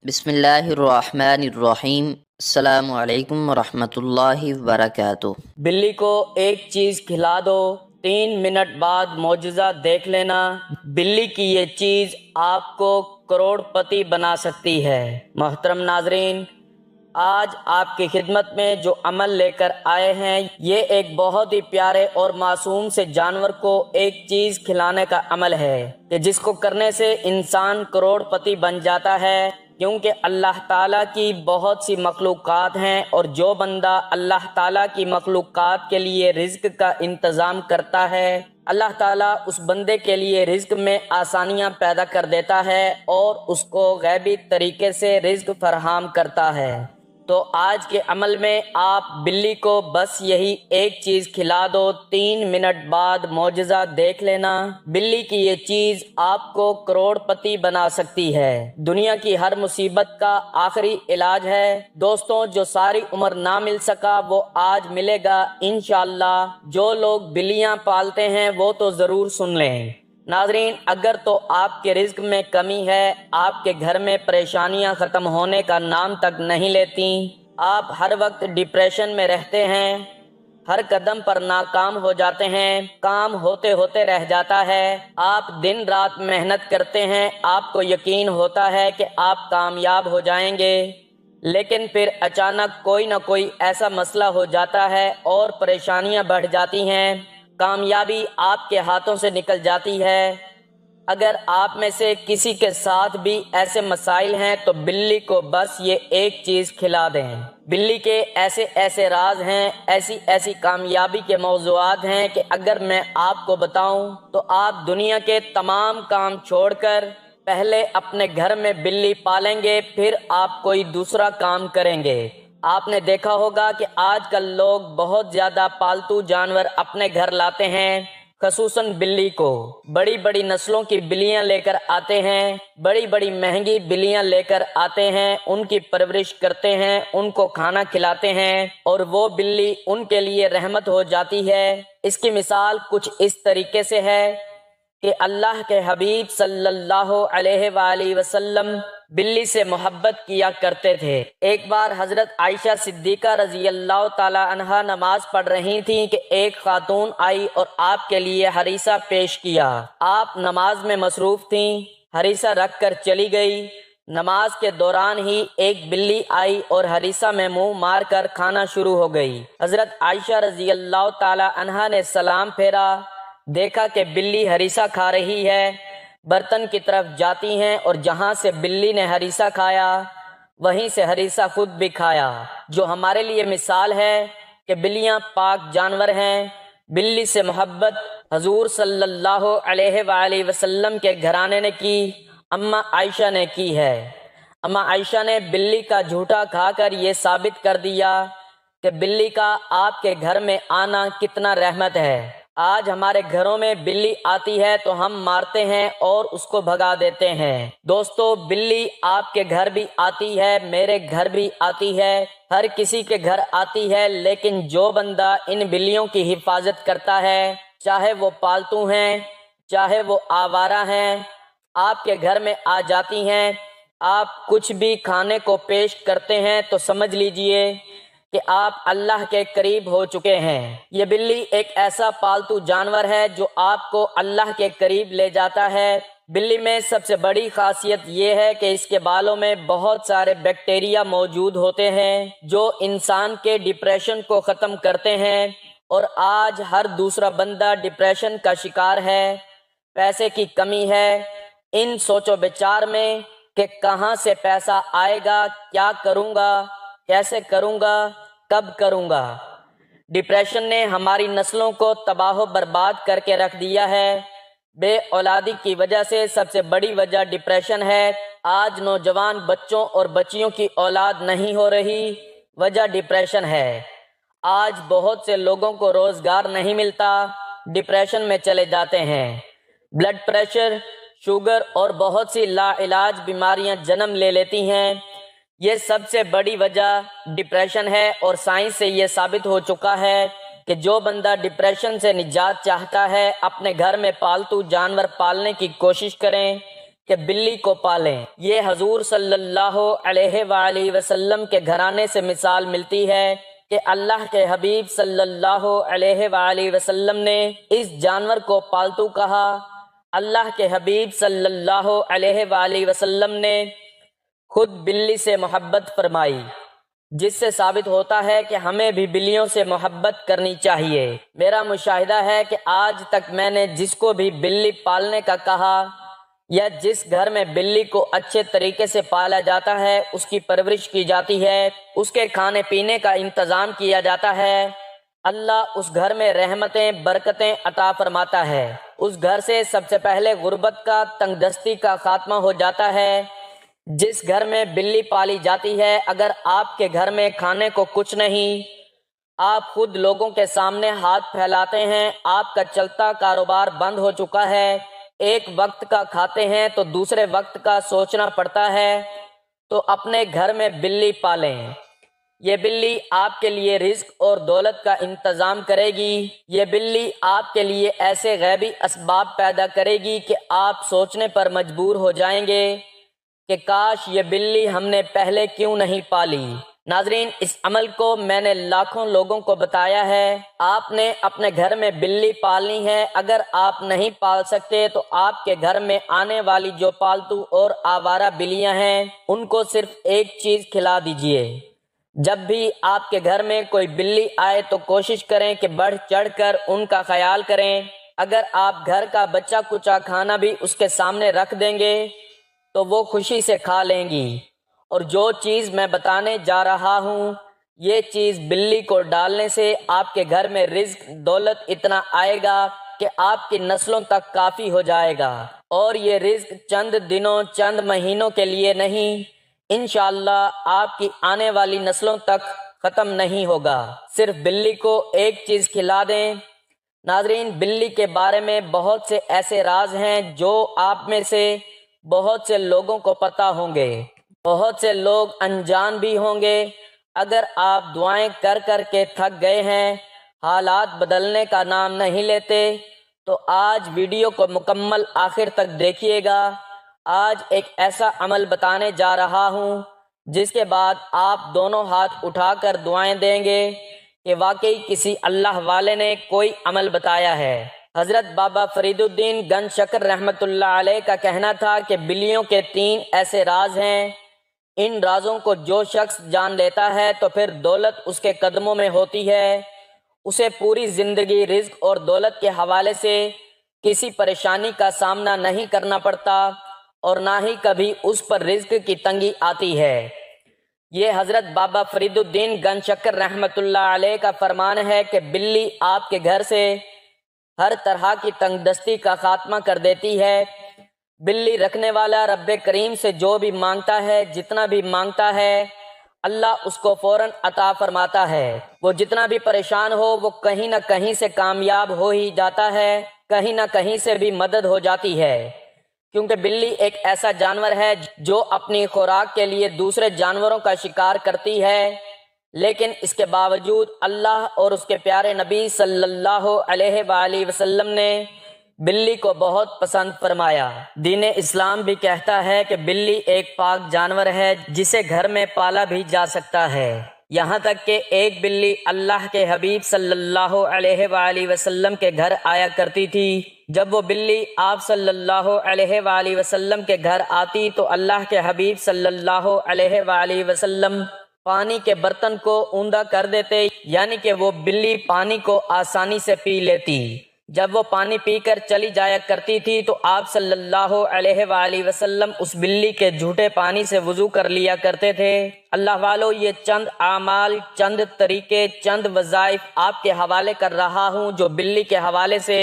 بسم اللہ الرحمن الرحیم۔ السلام علیکم ورحمۃ اللہ وبرکاتہ۔ بلی کو ایک چیز کھلا دو، 3 منٹ بعد معجزہ دیکھ لینا۔ بلی کی یہ چیز آپ کو کروڑ پتی بنا سکتی ہے۔ محترم ناظرین، آج آپ کی خدمت میں جو عمل لے کر آئے ہیں، یہ ایک بہت ہی پیارے اور معصوم سے جانور کو ایک چیز کھلانے کا عمل ہے کہ جس کو کرنے سے انسان کروڑ پتی بن جاتا ہے، کیونکہ اللہ تعالیٰ کی بہت سی مخلوقات ہیں، اور جو بندہ اللہ تعالیٰ کی مخلوقات کے لیے رزق کا انتظام کرتا ہے، اللہ تعالیٰ اس بندے کے لیے رزق میں آسانیاں پیدا کر دیتا ہے اور اس کو غیبی طریقے سے رزق فراہم کرتا ہے۔ تو آج کے عمل میں آپ بلی کو بس یہی ایک چیز کھلا دو، 3 منٹ بعد معجزہ دیکھ لینا۔ بلی کی یہ چیز آپ کو کروڑ پتی بنا سکتی ہے۔ دنیا کی ہر مصیبت کا آخری علاج ہے۔ دوستوں، جو ساری عمر نہ مل سکا وہ آج ملے گا انشاءاللہ۔ جو لوگ بلیاں پالتے ہیں وہ تو ضرور سن لیں۔ ناظرین، اگر تو آپ کے رزق میں کمی ہے، آپ کے گھر میں پریشانیاں ختم ہونے کا نام تک نہیں لیتی، آپ ہر وقت ڈپریشن میں رہتے ہیں، ہر قدم پر ناکام ہو جاتے ہیں، کام ہوتے ہوتے رہ جاتا ہے، آپ دن رات محنت کرتے ہیں، آپ کو یقین ہوتا ہے کہ آپ کامیاب ہو جائیں گے، لیکن پھر اچانک کوئی نہ کوئی ایسا مسئلہ ہو جاتا ہے اور پریشانیاں بڑھ جاتی ہیں، کامیابی آپ کے ہاتھوں سے نکل جاتی ہے۔ اگر آپ میں سے کسی کے ساتھ بھی ایسے مسائل ہیں تو بلی کو بس یہ ایک چیز کھلا دیں۔ بلی کے ایسے ایسے راز ہیں، ایسی ایسی کامیابی کے موضوعات ہیں کہ اگر میں آپ کو بتاؤں تو آپ دنیا کے تمام کام چھوڑ کر پہلے اپنے گھر میں بلی پالیں گے، پھر آپ کوئی دوسرا کام کریں گے۔ آپ نے دیکھا ہوگا کہ آج کل لوگ بہت زیادہ پالتو جانور اپنے گھر لاتے ہیں، خصوصاً بلی کو۔ بڑی بڑی نسلوں کی بلیاں لے کر آتے ہیں، بڑی بڑی مہنگی بلیاں لے کر آتے ہیں، ان کی پرورش کرتے ہیں، ان کو کھانا کھلاتے ہیں، اور وہ بلی ان کے لیے رحمت ہو جاتی ہے۔ اس کی مثال کچھ اس طریقے سے ہے کہ اللہ کے حبیب صلی اللہ علیہ وآلہ وسلم بلی سے محبت کیا کرتے تھے۔ ایک بار حضرت عائشہ صدیقہ رضی اللہ تعالی عنہا نماز پڑھ رہی تھیں کہ ایک خاتون آئی اور آپ کے لیے ہریسہ پیش کیا۔ آپ نماز میں مصروف تھیں، ہریسہ رکھ کر چلی گئی۔ نماز کے دوران ہی ایک بلی آئی اور ہریسہ میں منہ مار کر کھانا شروع ہو گئی۔ حضرت عائشہ رضی اللہ تعالی عنہا نے سلام پھیرا، دیکھا کہ بلی ہریسہ کھا رہی ہے، برتن کی طرف جاتی ہیں اور جہاں سے بلی نے ہریسہ کھایا وہیں سے ہریسہ خود بھی کھایا، جو ہمارے لیے مثال ہے کہ بلیاں پاک جانور ہیں۔ بلی سے محبت حضور صلی اللہ علیہ وآلہ وسلم کے گھرانے نے کی، اماں عائشہ نے کی ہے۔ اماں عائشہ نے بلی کا جھوٹا کھا کر یہ ثابت کر دیا کہ بلی کا آپ کے گھر میں آنا کتنا رحمت ہے۔ آج ہمارے گھروں میں بلی آتی ہے تو ہم مارتے ہیں اور اس کو بھگا دیتے ہیں۔ دوستو، بلی آپ کے گھر بھی آتی ہے، میرے گھر بھی آتی ہے، ہر کسی کے گھر آتی ہے، لیکن جو بندہ ان بلیوں کی حفاظت کرتا ہے، چاہے وہ پالتو ہیں، چاہے وہ آوارہ ہیں، آپ کے گھر میں آ جاتی ہیں، آپ کچھ بھی کھانے کو پیش کرتے ہیں تو سمجھ لیجئے کہ آپ اللہ کے قریب ہو چکے ہیں۔ یہ بلی ایک ایسا پالتو جانور ہے جو آپ کو اللہ کے قریب لے جاتا ہے۔ بلی میں سب سے بڑی خاصیت یہ ہے کہ اس کے بالوں میں بہت سارے بیکٹیریا موجود ہوتے ہیں جو انسان کے ڈپریشن کو ختم کرتے ہیں، اور آج ہر دوسرا بندہ ڈپریشن کا شکار ہے، پیسے کی کمی ہے، ان سوچ و بچار میں کہ کہاں سے پیسہ آئے گا، کیا کروں گا، کیسے کروں گا، کب کروں گا۔ ڈپریشن نے ہماری نسلوں کو تباہ و برباد کر کے رکھ دیا ہے۔ بے اولادی کی وجہ سے سب سے بڑی وجہ ڈپریشن ہے۔ آج نوجوان بچوں اور بچیوں کی اولاد نہیں ہو رہی، وجہ ڈپریشن ہے۔ آج بہت سے لوگوں کو روزگار نہیں ملتا، ڈپریشن میں چلے جاتے ہیں۔ بلڈ پریشر، شوگر اور بہت سی لا علاج بیماریاں جنم لے لیتی ہیں۔ یہ سب سے بڑی وجہ ڈپریشن ہے، اور سائنس سے یہ ثابت ہو چکا ہے کہ جو بندہ ڈپریشن سے نجات چاہتا ہے اپنے گھر میں پالتو جانور پالنے کی کوشش کریں، کہ بلی کو پالیں۔ یہ حضور صلی اللہ علیہ وآلہ وسلم کے گھرانے سے مثال ملتی ہے کہ اللہ کے حبیب صلی اللہ علیہ وآلہ وسلم نے اس جانور کو پالتو کہا۔ اللہ کے حبیب صلی اللہ علیہ وآلہ وسلم نے خود بلی سے محبت فرمائی، جس سے ثابت ہوتا ہے کہ ہمیں بھی بلیوں سے محبت کرنی چاہیے۔ میرا مشاہدہ ہے کہ آج تک میں نے جس کو بھی بلی پالنے کا کہا یا جس گھر میں بلی کو اچھے طریقے سے پالا جاتا ہے، اس کی پرورش کی جاتی ہے، اس کے کھانے پینے کا انتظام کیا جاتا ہے، اللہ اس گھر میں رحمتیں برکتیں عطا فرماتا ہے۔ اس گھر سے سب سے پہلے غربت کا تنگ دستی کا خاتمہ ہو جاتا ہے۔ جس گھر میں بلی پالی جاتی ہے، اگر آپ کے گھر میں کھانے کو کچھ نہیں، آپ خود لوگوں کے سامنے ہاتھ پھیلاتے ہیں، آپ کا چلتا کاروبار بند ہو چکا ہے، ایک وقت کا کھاتے ہیں تو دوسرے وقت کا سوچنا پڑتا ہے، تو اپنے گھر میں بلی پالیں۔ یہ بلی آپ کے لیے رزق اور دولت کا انتظام کرے گی۔ یہ بلی آپ کے لیے ایسے غیبی اسباب پیدا کرے گی کہ آپ سوچنے پر مجبور ہو جائیں گے کہ کاش یہ بلی ہم نے پہلے کیوں نہیں پالی۔ ناظرین، اس عمل کو میں نے لاکھوں لوگوں کو بتایا ہے۔ آپ نے اپنے گھر میں بلی پالنی ہے۔ اگر آپ نہیں پال سکتے تو آپ کے گھر میں آنے والی جو پالتو اور آوارہ بلیاں ہیں، ان کو صرف ایک چیز کھلا دیجئے۔ جب بھی آپ کے گھر میں کوئی بلی آئے تو کوشش کریں کہ بڑھ چڑھ کر ان کا خیال کریں۔ اگر آپ گھر کا بچہ کچا کھانا بھی اس کے سامنے رکھ دیں گے تو وہ خوشی سے کھا لیں گی۔ اور جو چیز میں بتانے جا رہا ہوں، یہ چیز بلی کو ڈالنے سے آپ کے گھر میں رزق دولت اتنا آئے گا کہ آپ کی نسلوں تک کافی ہو جائے گا، اور یہ رزق چند دنوں چند مہینوں کے لیے نہیں، انشاءاللہ آپ کی آنے والی نسلوں تک ختم نہیں ہوگا۔ صرف بلی کو ایک چیز کھلا دیں۔ ناظرین، بلی کے بارے میں بہت سے ایسے راز ہیں جو آپ میں سے بہت سے لوگوں کو پتہ ہوں گے، بہت سے لوگ انجان بھی ہوں گے۔ اگر آپ دعائیں کر کر کے تھک گئے ہیں، حالات بدلنے کا نام نہیں لیتے، تو آج ویڈیو کو مکمل آخر تک دیکھیے گا۔ آج ایک ایسا عمل بتانے جا رہا ہوں جس کے بعد آپ دونوں ہاتھ اٹھا کر دعائیں دیں گے کہ واقعی کسی اللہ والے نے کوئی عمل بتایا ہے۔ حضرت بابا فرید الدین گنج شکر رحمۃ اللہ علیہ کا کہنا تھا کہ بلیوں کے 3 ایسے راز ہیں، ان رازوں کو جو شخص جان لیتا ہے تو پھر دولت اس کے قدموں میں ہوتی ہے، اسے پوری زندگی رزق اور دولت کے حوالے سے کسی پریشانی کا سامنا نہیں کرنا پڑتا، اور نہ ہی کبھی اس پر رزق کی تنگی آتی ہے۔ یہ حضرت بابا فرید الدین گنج شکر رحمۃ اللہ علیہ کا فرمان ہے کہ بلی آپ کے گھر سے ہر طرح کی تنگ دستی کا خاتمہ کر دیتی ہے۔ بلی رکھنے والا رب کریم سے جو بھی مانگتا ہے، جتنا بھی مانگتا ہے، اللہ اس کو فوراً عطا فرماتا ہے۔ وہ جتنا بھی پریشان ہو، وہ کہیں نہ کہیں سے کامیاب ہو ہی جاتا ہے، کہیں نہ کہیں سے بھی مدد ہو جاتی ہے، کیونکہ بلی ایک ایسا جانور ہے جو اپنی خوراک کے لیے دوسرے جانوروں کا شکار کرتی ہے، لیکن اس کے باوجود اللہ اور اس کے پیارے نبی صلی اللہ علیہ وآلہ وسلم نے بلی کو بہت پسند فرمایا۔ دین اسلام بھی کہتا ہے کہ بلی ایک پاک جانور ہے جسے گھر میں پالا بھی جا سکتا ہے، یہاں تک کہ ایک بلی اللہ کے حبیب صلی اللہ علیہ وآلہ وسلم کے گھر آیا کرتی تھی۔ جب وہ بلی آپ صلی اللہ علیہ وآلہ وسلم کے گھر آتی تو اللہ کے حبیب صلی اللہ علیہ وآلہ وسلم پانی کے برتن کو اوندا کر دیتے، یعنی کہ وہ بلی پانی کو آسانی سے پی لیتی۔ جب وہ پانی پی کر چلی جایا کرتی تھی تو آپ صلی اللہ علیہ وآلہ وسلم اس بلی کے جھوٹے پانی سے وضو کر لیا کرتے تھے۔ اللہ والو، یہ چند اعمال، چند طریقے، چند وظائف آپ کے حوالے کر رہا ہوں جو بلی کے حوالے سے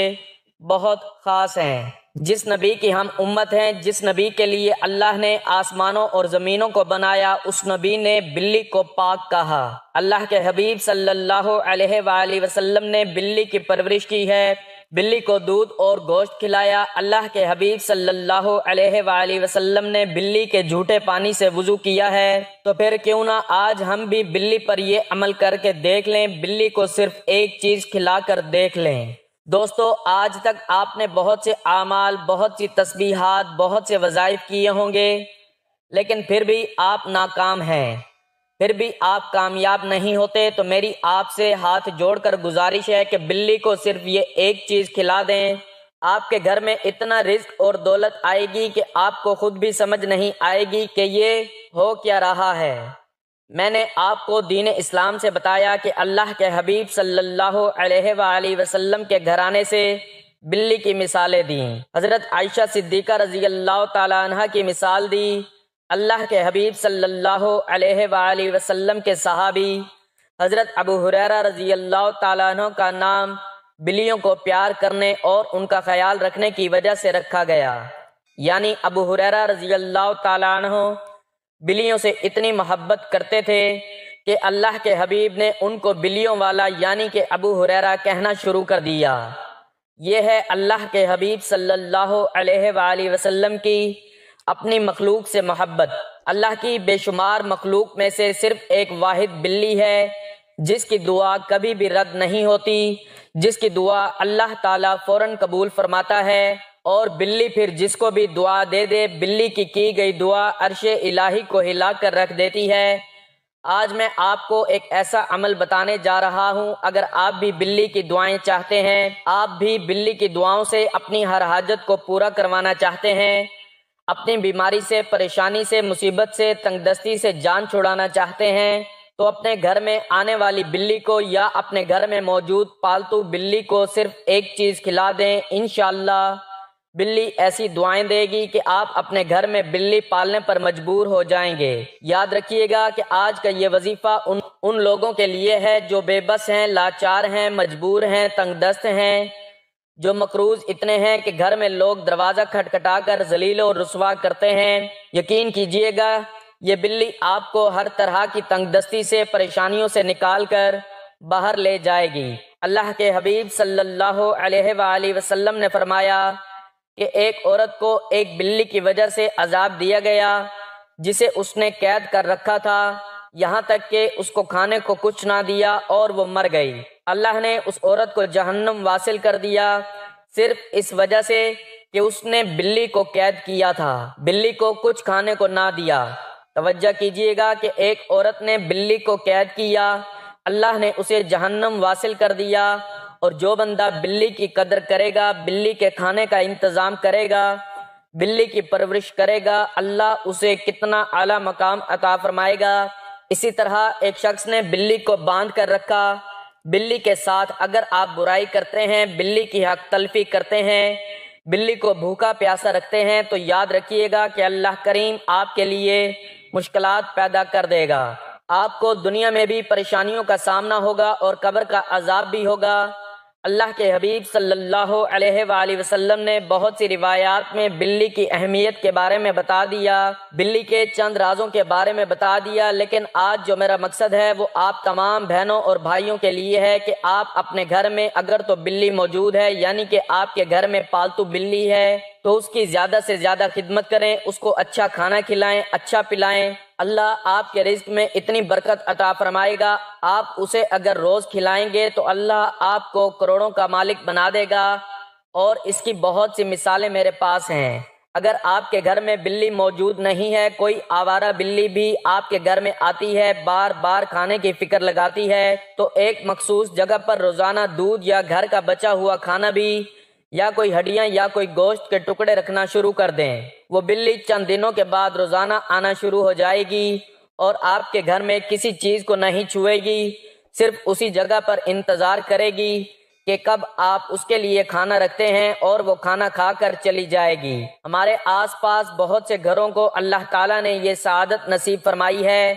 بہت خاص ہیں۔ جس نبی کی ہم امت ہیں، جس نبی کے لیے اللہ نے آسمانوں اور زمینوں کو بنایا، اس نبی نے بلی کو پاک کہا۔ اللہ کے حبیب صلی اللہ علیہ وآلہ وسلم نے بلی کی پرورش کی ہے، بلی کو دودھ اور گوشت کھلایا۔ اللہ کے حبیب صلی اللہ علیہ وآلہ وسلم نے بلی کے جھوٹے پانی سے وضو کیا ہے، تو پھر کیوں نہ آج ہم بھی بلی پر یہ عمل کر کے دیکھ لیں، بلی کو صرف ایک چیز کھلا کر دیکھ لیں۔ دوستو، آج تک آپ نے بہت سے اعمال، بہت سی تسبیحات، بہت سے وظائف کیے ہوں گے، لیکن پھر بھی آپ ناکام ہیں، پھر بھی آپ کامیاب نہیں ہوتے۔ تو میری آپ سے ہاتھ جوڑ کر گزارش ہے کہ بلی کو صرف یہ ایک چیز کھلا دیں، آپ کے گھر میں اتنا رزق اور دولت آئے گی کہ آپ کو خود بھی سمجھ نہیں آئے گی کہ یہ ہو کیا رہا ہے۔ میں نے آپ کو دین اسلام سے بتایا کہ اللہ کے حبیب صلی اللہ علیہ وآلہ وسلم کے گھرانے سے بلی کی مثالیں دیں۔ حضرت عائشہ صدیقہ رضی اللہ تعالیٰ عنہ کی مثال دی۔ اللہ کے حبیب صلی اللہ علیہ وآلہ وسلم کے صحابی حضرت ابو ہریرہ رضی اللہ تعالیٰ عنہ کا نام بلیوں کو پیار کرنے اور ان کا خیال رکھنے کی وجہ سے رکھا گیا، یعنی ابو ہریرہ رضی اللہ تعالیٰ عنہ بلیوں سے اتنی محبت کرتے تھے کہ اللہ کے حبیب نے ان کو بلیوں والا یعنی کہ ابو ہریرہ کہنا شروع کر دیا۔ یہ ہے اللہ کے حبیب صلی اللہ علیہ وآلہ وسلم کی اپنی مخلوق سے محبت۔ اللہ کی بے شمار مخلوق میں سے صرف ایک واحد بلی ہے جس کی دعا کبھی بھی رد نہیں ہوتی، جس کی دعا اللہ تعالیٰ فوراً قبول فرماتا ہے، اور بلی پھر جس کو بھی دعا دے دے، بلی کی گئی دعا عرش الہی کو ہلا کر رکھ دیتی ہے۔ آج میں آپ کو ایک ایسا عمل بتانے جا رہا ہوں، اگر آپ بھی بلی کی دعائیں چاہتے ہیں، آپ بھی بلی کی دعاؤں سے اپنی ہر حاجت کو پورا کروانا چاہتے ہیں، اپنی بیماری سے، پریشانی سے، مصیبت سے، تنگ دستی سے جان چھڑانا چاہتے ہیں، تو اپنے گھر میں آنے والی بلی کو یا اپنے گھر میں موجود پالتو بلی کو صرف ایک چیز کھلا دیں، انشاءاللہ بلی ایسی دعائیں دے گی کہ آپ اپنے گھر میں بلی پالنے پر مجبور ہو جائیں گے۔ یاد رکھیے گا کہ آج کا یہ وظیفہ ان لوگوں کے لیے ہے جو بے بس ہیں، لاچار ہیں، مجبور ہیں، تنگ دست ہیں، جو مقروض اتنے ہیں کہ گھر میں لوگ دروازہ کھٹکھٹا کر ذلیل و رسوا کرتے ہیں۔ یقین کیجئے گا یہ بلی آپ کو ہر طرح کی تنگ دستی سے، پریشانیوں سے نکال کر باہر لے جائے گی۔ اللہ کے حبیب صلی اللہ علیہ وآلہ وسلم نے فرمایا کہ ایک عورت کو ایک بلی کی وجہ سے عذاب دیا گیا جسے اس نے قید کر رکھا تھا، یہاں تک کہ اس کو کھانے کو کچھ نہ دیا اور وہ مر گئی۔ اللہ نے اس عورت کو جہنم واصل کر دیا صرف اس وجہ سے کہ اس نے بلی کو قید کیا تھا، بلی کو کچھ کھانے کو نہ دیا۔ توجہ کیجئے گا کہ ایک عورت نے بلی کو قید کیا، اللہ نے اسے جہنم واصل کر دیا، اور جو بندہ بلی کی قدر کرے گا، بلی کے کھانے کا انتظام کرے گا، بلی کی پرورش کرے گا، اللہ اسے کتنا اعلیٰ مقام عطا فرمائے گا۔ اسی طرح ایک شخص نے بلی کو باندھ کر رکھا، بلی کے ساتھ اگر آپ برائی کرتے ہیں، بلی کی حق تلفی کرتے ہیں، بلی کو بھوکا پیاسا رکھتے ہیں، تو یاد رکھیے گا کہ اللہ کریم آپ کے لیے مشکلات پیدا کر دے گا۔ آپ کو دنیا میں بھی پریشانیوں کا سامنا ہوگا اور قبر کا عذاب بھی ہوگا۔ اللہ کے حبیب صلی اللہ علیہ وآلہ وسلم نے بہت سی روایات میں بلی کی اہمیت کے بارے میں بتا دیا، بلی کے چند رازوں کے بارے میں بتا دیا، لیکن آج جو میرا مقصد ہے وہ آپ تمام بہنوں اور بھائیوں کے لیے ہے کہ آپ اپنے گھر میں اگر تو بلی موجود ہے، یعنی کہ آپ کے گھر میں پالتو بلی ہے، تو اس کی زیادہ سے زیادہ خدمت کریں، اس کو اچھا کھانا کھلائیں، اچھا پلائیں۔ اللہ آپ کے رزق میں اتنی برکت عطا فرمائے گا، آپ اسے اگر روز کھلائیں گے تو اللہ آپ کو کروڑوں کا مالک بنا دے گا، اور اس کی بہت سی مثالیں میرے پاس ہیں۔ اگر آپ کے گھر میں بلی موجود نہیں ہے، کوئی آوارہ بلی بھی آپ کے گھر میں آتی ہے، بار بار کھانے کی فکر لگاتی ہے، تو ایک مخصوص جگہ پر روزانہ دودھ یا گھر کا بچا ہوا کھانا بھی، یا کوئی ہڈیاں یا کوئی گوشت کے ٹکڑے رکھنا شروع کر دیں۔ وہ بلی چند دنوں کے بعد روزانہ آنا شروع ہو جائے گی اور آپ کے گھر میں کسی چیز کو نہیں چھوئے گی، صرف اسی جگہ پر انتظار کرے گی کہ کب آپ اس کے لیے کھانا رکھتے ہیں، اور وہ کھانا کھا کر چلی جائے گی۔ ہمارے آس پاس بہت سے گھروں کو اللہ تعالیٰ نے یہ سعادت نصیب فرمائی ہے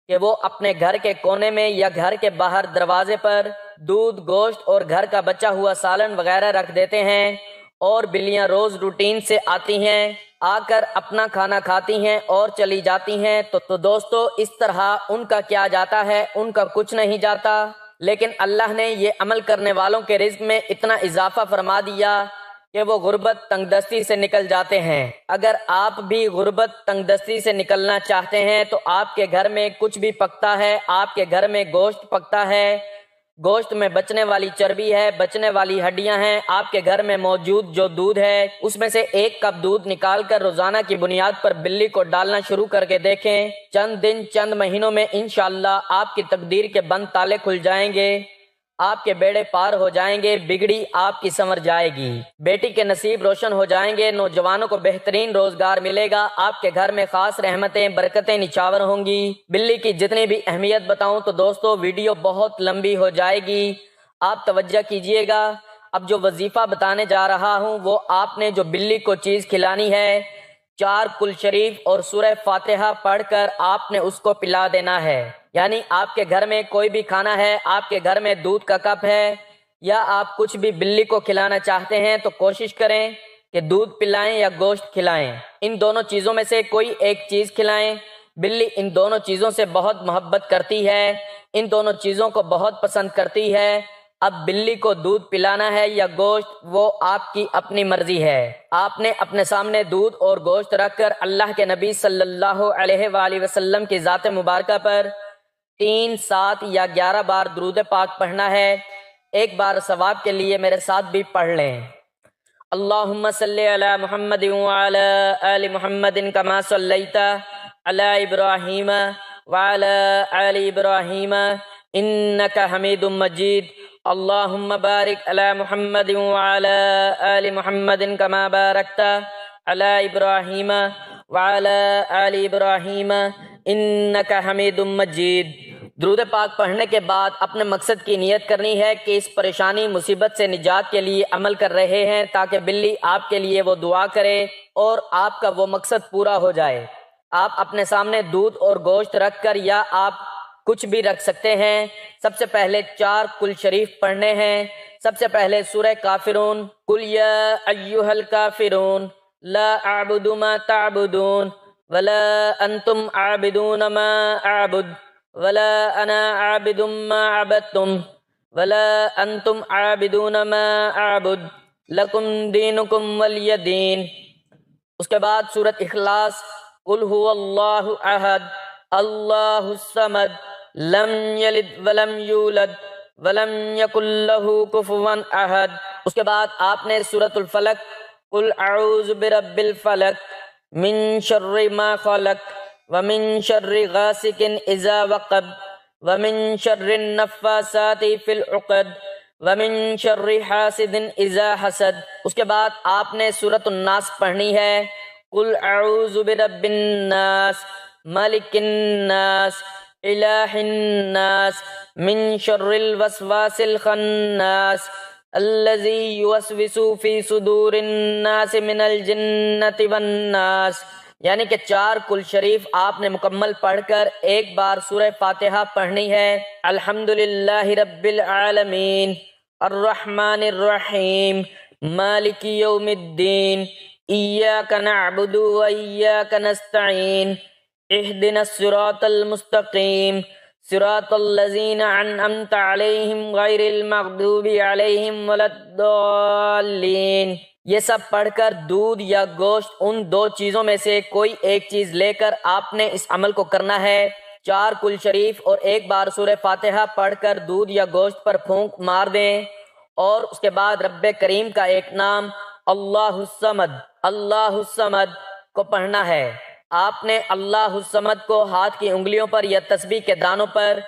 کہ وہ اپنے گھر کے کونے میں یا گھر کے باہر دروازے پر دودھ، گوشت اور گھر کا بچا ہوا سالن وغیرہ رکھ دیتے ہیں، اور بلیاں روز روٹین سے آتی ہیں، آ کر اپنا کھانا کھاتی ہیں اور چلی جاتی ہیں۔ تو دوستو، اس طرح ان کا کیا جاتا ہے؟ ان کا کچھ نہیں جاتا، لیکن اللہ نے یہ عمل کرنے والوں کے رزق میں اتنا اضافہ فرما دیا کہ وہ غربت، تنگ دستی سے نکل جاتے ہیں۔ اگر آپ بھی غربت، تنگ دستی سے نکلنا چاہتے ہیں تو آپ کے گھر میں کچھ بھی پکتا ہے، آپ کے گھر میں گوشت پکتا ہے، گوشت میں بچنے والی چربی ہے، بچنے والی ہڈیاں ہیں۔ آپ کے گھر میں موجود جو دودھ ہے اس میں سے 1 کپ دودھ نکال کر روزانہ کی بنیاد پر بلی کو ڈالنا شروع کر کے دیکھیں۔ چند دن چند مہینوں میں انشاءاللہ آپ کی تقدیر کے بند تالے کھل جائیں گے، آپ کے بیڑے پار ہو جائیں گے، بگڑی آپ کی سنور جائے گی، بیٹی کے نصیب روشن ہو جائیں گے، نوجوانوں کو بہترین روزگار ملے گا، آپ کے گھر میں خاص رحمتیں برکتیں نچاور ہوں گی۔ بلی کی جتنی بھی اہمیت بتاؤں تو دوستو ویڈیو بہت لمبی ہو جائے گی، آپ توجہ کیجئے گا۔ اب جو وظیفہ بتانے جا رہا ہوں وہ آپ نے جو بلی کو چیز کھلانی ہے، 4 کل شریف اور سورہ فاتحہ پڑھ کر آپ نے اس کو پلا دینا ہے۔ یعنی آپ کے گھر میں کوئی بھی کھانا ہے، آپ کے گھر میں دودھ کا کپ ہے یا آپ کچھ بھی بلی کو کھلانا چاہتے ہیں تو کوشش کریں کہ دودھ پلائیں یا گوشت کھلائیں، ان دونوں چیزوں میں سے کوئی ایک چیز کھلائیں۔ بلی ان دونوں چیزوں سے بہت محبت کرتی ہے، ان دونوں چیزوں کو بہت پسند کرتی ہے۔ اب بلی کو دودھ پلانا ہے یا گوشت وہ آپ کی اپنی مرضی ہے۔ آپ نے اپنے سامنے دودھ اور گوشت رکھ کر اللہ کے نبی صلی اللہ علیہ وآلہ وسلم کی ذات مبارکہ پر 3، 7 یا 11 بار درود پاک پڑھنا ہے۔ ایک بار ثواب کے لیے میرے ساتھ بھی پڑھ لیں۔ اللہم صلی علی محمد وعلی آل محمد کما صلیت علی ابراہیم وعلی آل ابراہیم انک حمید مجید۔ اللہم بارک علی محمد وعلی آل محمد کما بارکت علی ابراہیم وعلی آل ابراہیم انک حمید مجید۔ درود پاک پڑھنے کے بعد اپنے مقصد کی نیت کرنی ہے کہ اس پریشانی مصیبت سے نجات کے لیے عمل کر رہے ہیں تاکہ بلی آپ کے لیے وہ دعا کرے اور آپ کا وہ مقصد پورا ہو جائے۔ آپ اپنے سامنے دودھ اور گوشت رکھ کر یا آپ کچھ بھی رکھ سکتے ہیں۔ سب سے پہلے 4 کل شریف پڑھنے ہیں۔ سب سے پہلے سورہ کافرون، قل یا ایھا الکافرون لا اعبد ما تعبدون ولا انتم عابدون ما اعبد ولا انا عابد ما عبدتم ولا انتم عابدون ما اعبد لکم دینکم ولی دین۔ اس کے بعد سورۃ اخلاص، قل هو اللہ احد اللہ الصمد لم یلد ولم یولد ولم یکن لہ کفوا احد۔ اس کے بعد آپ نے سورۃ الفلق، قل اعوذ برب الفلق من شر ما خلق ومن شر غاسق اذا وقب ومن شر النفاثات فی العقد ومن شر حاسد اذا حسد۔ اس کے بعد آپ نے سورۃ الناس پڑھنی ہے، قل اعوذ برب الناس ملک الناس الہ الناس من شر الوسواس الخناس الذی یوسوس فی صدور الناس من الجنۃ والناس۔ یعنی کہ 4 کل شریف آپ نے مکمل پڑھ کر ایک بار سورہ فاتحہ پڑھنی ہے۔ الحمدللہ رب العالمین الرحمن الرحیم مالک یوم الدین ایاک نعبد و ایاک نستعین اہدنا الصراط المستقیم صراط الذین انعمت علیہم غیر المغضوب علیہم ولا الضالین۔ یہ سب پڑھ کر دودھ یا گوشت ان 2 چیزوں میں سے کوئی ایک چیز لے کر آپ نے اس عمل کو کرنا ہے۔ 4 کل شریف اور ایک بار سورہ فاتحہ پڑھ کر دودھ یا گوشت پر پھونک مار دیں اور اس کے بعد رب کریم کا ایک نام اللہ الصمد کو پڑھنا ہے۔ آپ نے اللہ الصمد کو ہاتھ کی انگلیوں پر یا تسبیح کے دانوں پر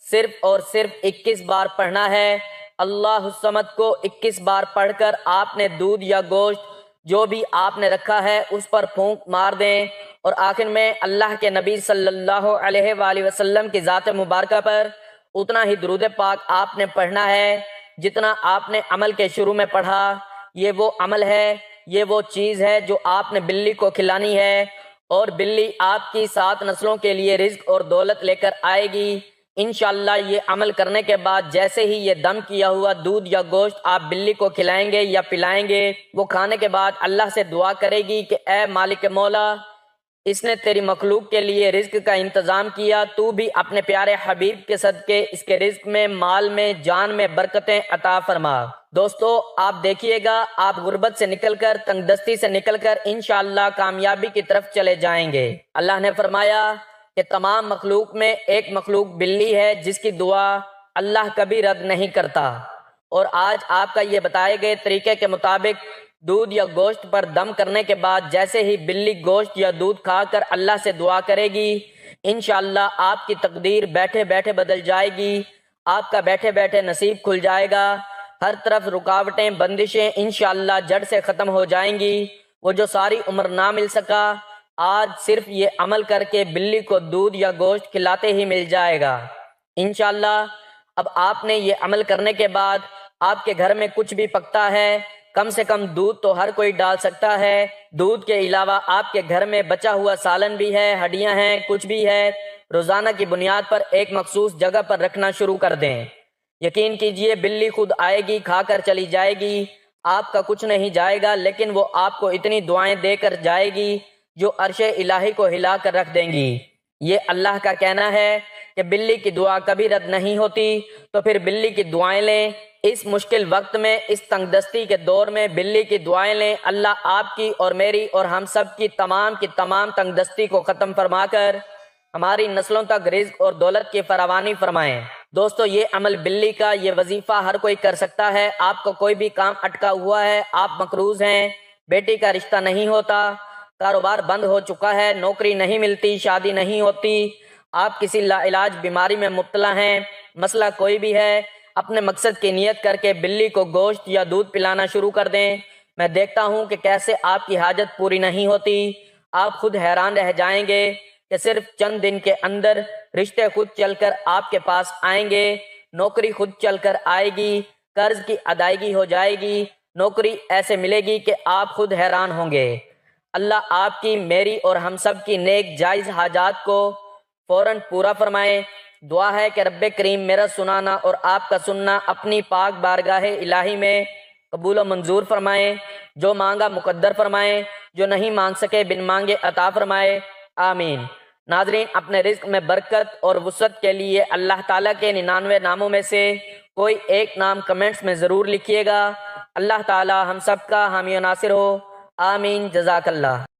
صرف اور صرف 21 بار پڑھنا ہے۔ اللہ الصمد کو 21 بار پڑھ کر آپ نے دودھ یا گوشت جو بھی آپ نے رکھا ہے اس پر پھونک مار دیں اور آخر میں اللہ کے نبی صلی اللہ علیہ وآلہ وسلم کی ذات مبارکہ پر اتنا ہی درود پاک آپ نے پڑھنا ہے جتنا آپ نے عمل کے شروع میں پڑھا۔ یہ وہ عمل ہے، یہ وہ چیز ہے جو آپ نے بلی کو کھلانی ہے اور بلی آپ کی 7 نسلوں کے لیے رزق اور دولت لے کر آئے گی۔ انشاءاللہ یہ عمل کرنے کے بعد جیسے ہی یہ دم کیا ہوا دودھ یا گوشت آپ بلی کو کھلائیں گے یا پلائیں گے، وہ کھانے کے بعد اللہ سے دعا کرے گی کہ اے مالک مولا، اس نے تیری مخلوق کے لیے رزق کا انتظام کیا، تو بھی اپنے پیارے حبیب کے صدقے اس کے رزق میں، مال میں، جان میں برکتیں عطا فرما۔ دوستو آپ دیکھیے گا، آپ غربت سے نکل کر، تنگ دستی سے نکل کر انشاءاللہ کامیابی کی طرف چلے جائیں گے۔ اللہ نے فرمایا کہ تمام مخلوق میں ایک مخلوق بلی ہے جس کی دعا اللہ کبھی رد نہیں کرتا۔ اور آج آپ کا یہ بتائے گئے طریقے کے مطابق دودھ یا گوشت پر دم کرنے کے بعد جیسے ہی بلی گوشت یا دودھ کھا کر اللہ سے دعا کرے گی، انشاءاللہ آپ کی تقدیر بیٹھے بیٹھے بدل جائے گی، آپ کا بیٹھے بیٹھے نصیب کھل جائے گا، ہر طرف رکاوٹیں بندشیں انشاءاللہ جڑ سے ختم ہو جائیں گی۔ وہ جو ساری عمر نہ مل سکا، آج صرف یہ عمل کر کے بلی کو دودھ یا گوشت کھلاتے ہی مل جائے گا انشاءاللہ۔ اب آپ نے یہ عمل کرنے کے بعد آپ کے گھر میں کچھ بھی پکتا ہے، کم سے کم دودھ تو ہر کوئی ڈال سکتا ہے۔ دودھ کے علاوہ آپ کے گھر میں بچا ہوا سالن بھی ہے، ہڈیاں ہیں، کچھ بھی ہے، روزانہ کی بنیاد پر ایک مخصوص جگہ پر رکھنا شروع کر دیں۔ یقین کیجئے بلی خود آئے گی، کھا کر چلی جائے گی، آپ کا کچھ نہیں جائے گا، لیکن وہ آپ کو اتنی دعائیں دے کر جائے گی جو عرش الہی کو ہلا کر رکھ دیں گی۔ یہ اللہ کا کہنا ہے کہ بلی کی دعا کبھی رد نہیں ہوتی، تو پھر بلی کی دعائیں لیں۔ اس مشکل وقت میں، اس تنگ دستی کے دور میں بلی کی دعائیں لیں۔ اللہ آپ کی اور میری اور ہم سب کی تمام تنگ دستی کو ختم فرما کر ہماری نسلوں تک رزق اور دولت کی فراوانی فرمائیں۔ دوستو، یہ عمل بلی کا، یہ وظیفہ ہر کوئی کر سکتا ہے۔ آپ کو کوئی بھی کام اٹکا ہوا ہے، آپ مقروض ہیں، بیٹی کا رشتہ نہیں ہوتا، کاروبار بند ہو چکا ہے، نوکری نہیں ملتی، شادی نہیں ہوتی، آپ کسی لا علاج بیماری میں مبتلا ہیں، مسئلہ کوئی بھی ہے، اپنے مقصد کی نیت کر کے بلی کو گوشت یا دودھ پلانا شروع کر دیں۔ میں دیکھتا ہوں کہ کیسے آپ کی حاجت پوری نہیں ہوتی۔ آپ خود حیران رہ جائیں گے کہ صرف چند دن کے اندر رشتے خود چل کر آپ کے پاس آئیں گے، نوکری خود چل کر آئے گی، قرض کی ادائیگی ہو جائے گی، نوکری ایسے ملے گی کہ آپ خود حیران ہوں گے۔ اللہ آپ کی، میری اور ہم سب کی نیک جائز حاجات کو فوراً پورا فرمائے۔ دعا ہے کہ رب کریم میرا سنانا اور آپ کا سننا اپنی پاک بارگاہ الہی میں قبول و منظور فرمائے، جو مانگا مقدر فرمائے، جو نہیں مانگ سکے بن مانگے عطا فرمائے، آمین۔ ناظرین، اپنے رزق میں برکت اور وسعت کے لیے اللہ تعالیٰ کے 99 ناموں میں سے کوئی ایک نام کمنٹس میں ضرور لکھیے گا۔ اللہ تعالیٰ ہم سب کا حامی و ناصر ہو، آمین۔ جزاک اللہ۔